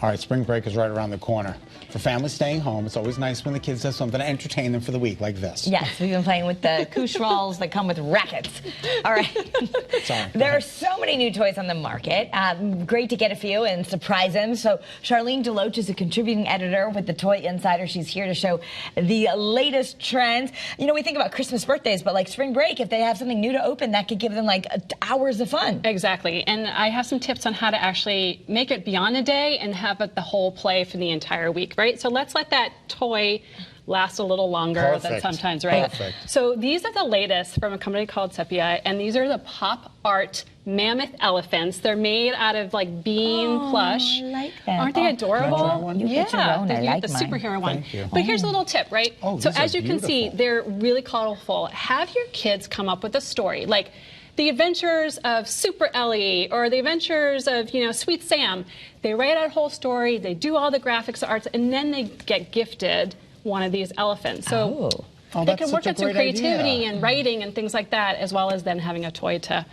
All right, spring break is right around the corner. For families staying home, it's always nice when the kids have something to entertain them for the week, like this. Yes, we've been playing with the koosh rolls that come with rackets. All right. Sorry. There are so many new toys on the market. Great to get a few and surprise them. So Charlene DeLoach is a contributing editor with the Toy Insider. She's here to show the latest trends. You know, we think about Christmas birthdays, but like spring break, if they have something new to open, that could give them like hours of fun. Exactly. And I have some tips on how to actually make it beyond a day and have it the whole play for the entire week, right? So let's let that toy last a little longer than sometimes, right? Perfect. So these are the latest from a company called Sepia, and these are the pop art mammoth elephants. They're made out of like bean plush. I like that. Aren't they adorable? You get your own. I like the mine. superhero one. Thank you. But here's a little tip, right? Oh, so these are as you can see, beautiful. they're really colorful. Have your kids come up with a story, like the adventures of Super Ellie or the adventures of, you know, Sweet Sam. They write out a whole story, they do all the graphics, arts, and then they get gifted one of these elephants. So they can work on some creativity and writing and things like that, as well as then having a toy to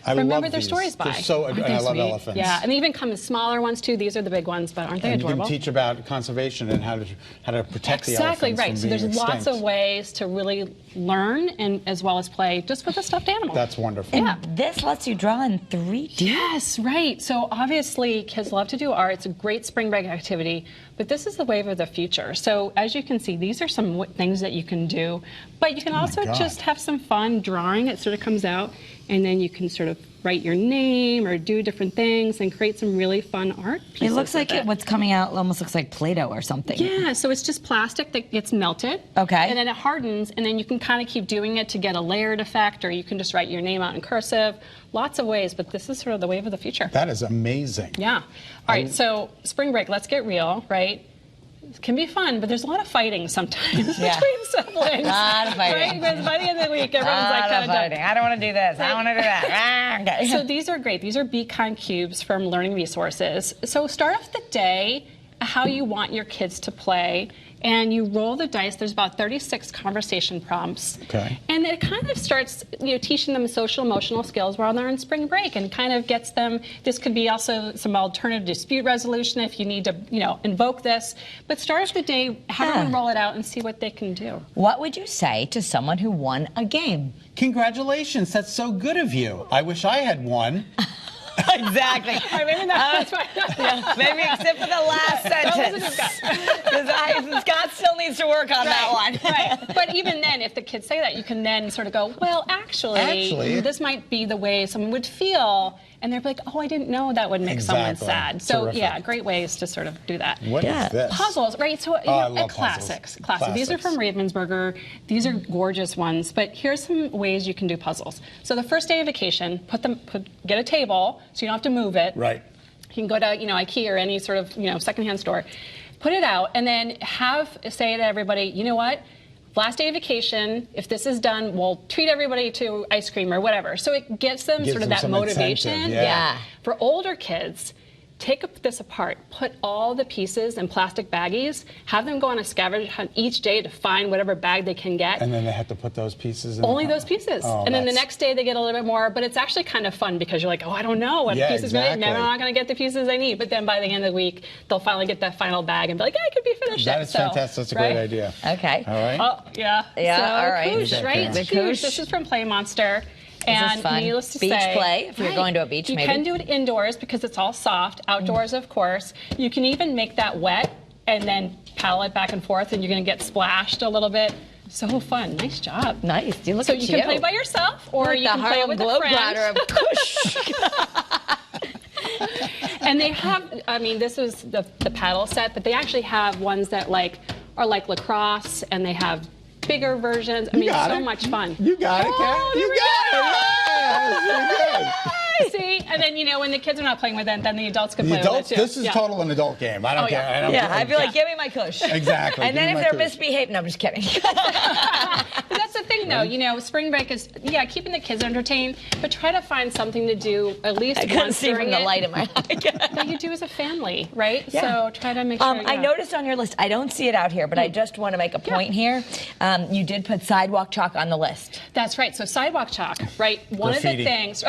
remember their stories by. So, and I love elephants. Yeah, and they even come in smaller ones too. These are the big ones, but aren't they adorable? You can teach about conservation and how to protect the elephants. Exactly right. So there's extinct. lots of ways to really learn and as well as play just with a stuffed animal. That's wonderful. And this lets you draw in 3D. Yes, right. So obviously kids love to do art. It's a great spring break activity, but this is the wave of the future. So as you can see, these are some things that you can do, but you can also just have some fun drawing. It sort of comes out, and then you can sort of write your name or do different things and create some really fun art pieces. It looks like what's coming out almost looks like Play-Doh or something. Yeah, so it's just plastic that gets melted. Okay. And then it hardens, and then you can kind of keep doing it to get a layered effect, or you can just write your name out in cursive. Lots of ways, but this is sort of the wave of the future. That is amazing. Yeah. All right, so spring break, let's get real, right? It can be fun, but there's a lot of fighting sometimes between siblings. A lot of fighting. Right? Because by the end of the week, everyone's like kind of done. I don't want to do this. I want to do that. Okay. So these are great. These are Be Kind cubes from Learning Resources. So start off the day how you want your kids to play, and you roll the dice. There's about 36 conversation prompts. Okay. And it kind of starts, you know, teaching them social emotional skills while they're on spring break, and kind of gets them, this could be also some alternative dispute resolution if you need to, you know, invoke this. But start off the day, have everyone roll it out and see what they can do. What would you say to someone who won a game? Congratulations, that's so good of you. I wish I had one. Exactly. Maybe that's why. Yeah, maybe except for the last sentence. Because Scott still needs to work on that one. Right. But even then, if the kids say that, you can then sort of go, well, actually, this might be the way someone would feel. And they're like, oh, I didn't know that would make someone sad. So, yeah, great ways to sort of do that. What is this? Puzzles, right? So, you know, I love classics. puzzles. These are from Ravensburger. These are gorgeous ones. But here's some ways you can do puzzles. So the first day of vacation, get a table so you don't have to move it. Right. You can go to, you know, IKEA or any sort of, you know, secondhand store. Put it out, and then say to everybody, you know what? Last day of vacation, if this is done, we'll treat everybody to ice cream or whatever. So it gets them sort of that motivation. Incentive, yeah. For older kids, take this apart, put all the pieces in plastic baggies, have them go on a scavenger hunt each day to find whatever bag they can get. And then they have to put those pieces in. Only those pieces. Oh, and then the next day they get a little bit more, but it's actually kind of fun because you're like, oh, I don't know what pieces are. Maybe I'm not going to get the pieces I need. But then by the end of the week, they'll finally get that final bag and be like, yeah, I could be finished. That is fantastic. That's a great idea. Okay. All right. Oh, yeah. Yeah, so, all right. Koosh, right? The Koosh. This is from Play Monster. This is fun. Needless to beach say, play, if you're going to a beach, you can do it indoors because it's all soft. Outdoors, of course. You can even make that wet and then paddle it back and forth, and you're going to get splashed a little bit. So fun. Nice job. Nice. You look so you can play by yourself, or you can play with a friend. Of Koosh. And they have, I mean, this is the paddle set, but they actually have ones that are like lacrosse, and they have bigger versions. I mean, so much fun. You got it, Kat. You got it. Yes, See, and then, you know, when the kids are not playing with it, then the adults can play with it too. This is total an adult game. I don't care. I don't care. I'd be like, give me my Koosh. Exactly. And then if they're misbehaved, no, I'm just kidding. That's the thing, though. You know, spring break is, keeping the kids entertained, but try to find something to do at least once during it. I couldn't see from the light in my eye. That you do as a family, right? Yeah. So try to make sure. I noticed on your list, I don't see it out here, but I just want to make a point here. You did put Sidewalk Chalk on the list. That's right. So Sidewalk Chalk, right? One of the things.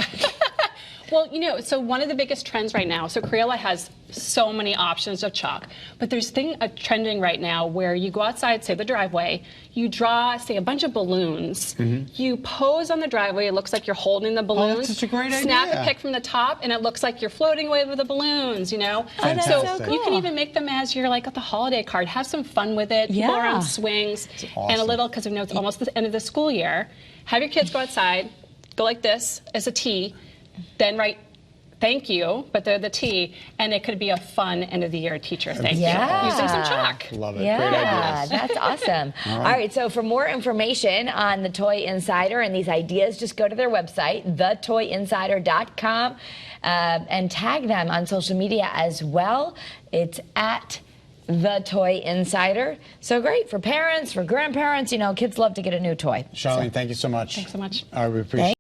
Well, so one of the biggest trends right now, so Crayola has so many options of chalk, but there's trending right now where you go outside, say the driveway, you draw, say, a bunch of balloons, you pose on the driveway, it looks like you're holding the balloons. Oh, that's such a great Snap idea. a pic from the top, and it looks like you're floating away with the balloons, that's So so you can cool. even make them as your, like, the holiday card. Have some fun with it. People are Yeah. on swings. awesome. And a little, because it's almost the end of the school year, have your kids go outside, go like this as a T, then write thank you, but they're the T, and it could be a fun end of the year teacher thank Yeah. you using some chalk. Love it. Yeah, Great ideas. that's awesome. All right, so for more information on the Toy Insider and these ideas, just go to their website, thetoyinsider.com, and tag them on social media as well. It's at The Toy Insider. So great for parents, for grandparents. Kids love to get a new toy. Charlene, thank you so much. Thanks so much. We appreciate it.